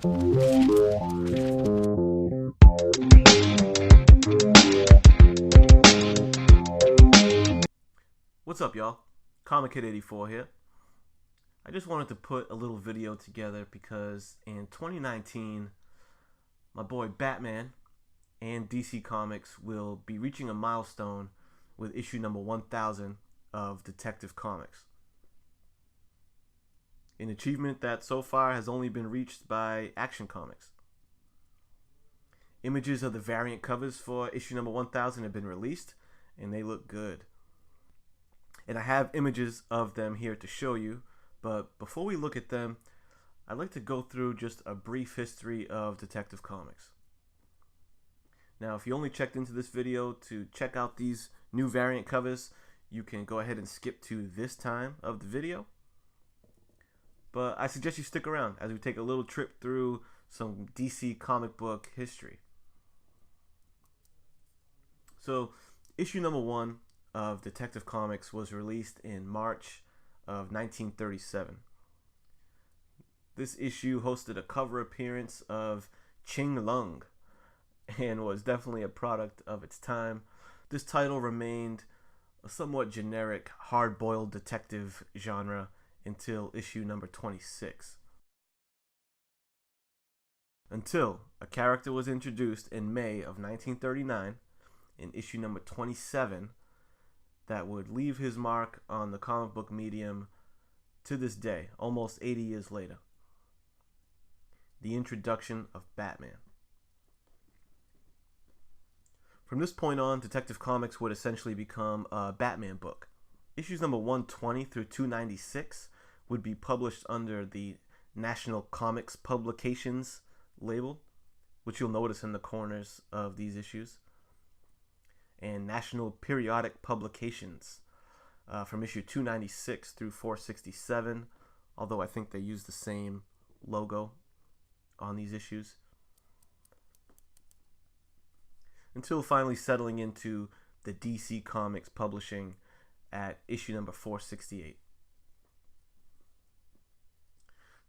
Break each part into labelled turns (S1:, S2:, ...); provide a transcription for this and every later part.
S1: What's up, y'all? Comic Kid 84 here. I just wanted to put a little video together because in 2019, my boy Batman and DC Comics will be reaching a milestone with issue number 1000 of Detective Comics. An achievement that so far has only been reached by Action Comics. Images of the variant covers for issue number 1000 have been released, and they look good. And I have images of them here to show you, but before we look at them, I'd like to go through just a brief history of Detective Comics. Now, if you only checked into this video to check out these new variant covers, you can go ahead and skip to this time of the video. But I suggest you stick around as we take a little trip through some DC comic book history. So, issue number 1 of Detective Comics was released in March of 1937. This issue hosted a cover appearance of Ching Lung and was definitely a product of its time. This title remained a somewhat generic, hard-boiled detective genre until issue number 26. Until a character was introduced in May of 1939 in issue number 27 that would leave his mark on the comic book medium to this day, almost 80 years later. The introduction of Batman. From this point on, Detective Comics would essentially become a Batman book. Issues number 120 through 296 would be published under the National Comics Publications label, which you'll notice in the corners of these issues, and National Periodic Publications from issue 296 through 467, although I think they use the same logo on these issues, until finally settling into the DC Comics publishing at issue number 468.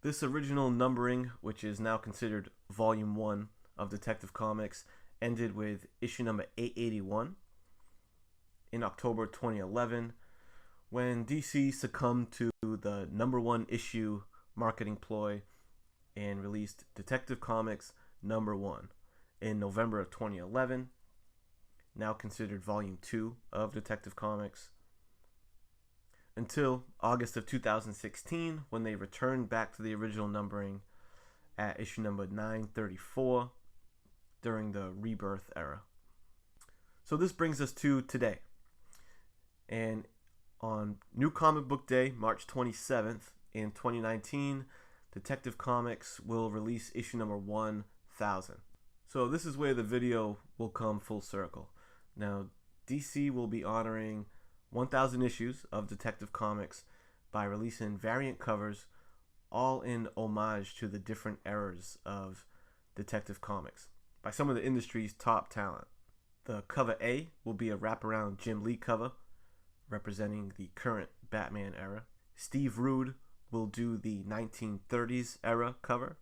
S1: This original numbering, which is now considered volume 1 of Detective Comics, ended with issue number 881 in October 2011, when DC succumbed to the number 1 issue marketing ploy and released Detective Comics number 1 in November of 2011, now considered volume 2 of Detective Comics, until August of 2016, when they returned back to the original numbering at issue number 934 during the Rebirth era. So this brings us to today. And on New Comic Book Day, March 27th in 2019, Detective Comics will release issue number 1000. So this is where the video will come full circle. Now, DC will be honoring 1000 issues of Detective Comics by releasing variant covers, all in homage to the different eras of Detective Comics by some of the industry's top talent. The cover A will be a wraparound Jim Lee cover representing the current Batman era. Steve Rude will do the 1930s era cover.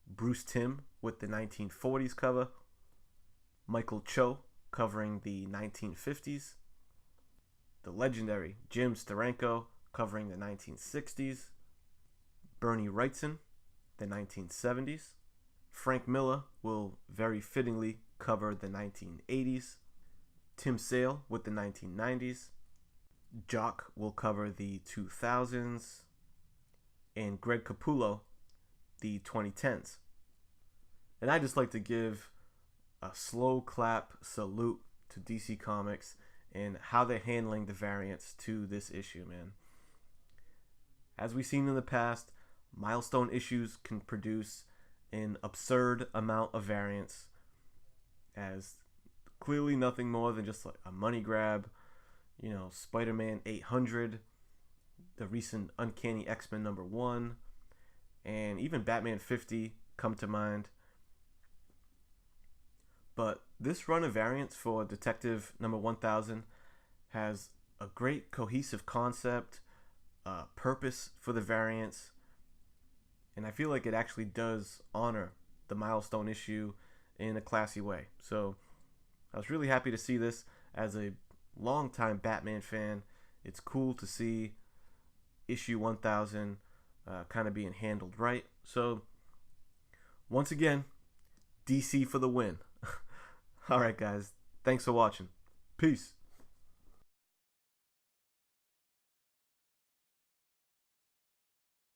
S1: Bruce Timm with the 1940s cover. Michael Cho covering the 1950s. The legendary Jim Steranko covering the 1960s. Bernie Wrightson, the 1970s. Frank Miller will very fittingly cover the 1980s. Tim Sale with the 1990s. Jock will cover the 2000s. And Greg Capullo, the 2010s. And I just like to give a slow clap salute to DC Comics and how they're handling the variants to this issue, man. As we've seen in the past, milestone issues can produce an absurd amount of variants as clearly nothing more than just like a money grab. You know, Spider-Man 800, the recent Uncanny X-Men number 1, and even Batman 50 come to mind. But this run of variants for Detective number 1000 has a great cohesive concept, purpose for the variants, and I feel like it actually does honor the milestone issue in a classy way. So I was really happy to see this. As a longtime Batman fan, it's cool to see issue 1000 kind of being handled right. So once again, DC for the win. All right, guys. Thanks for watching. Peace.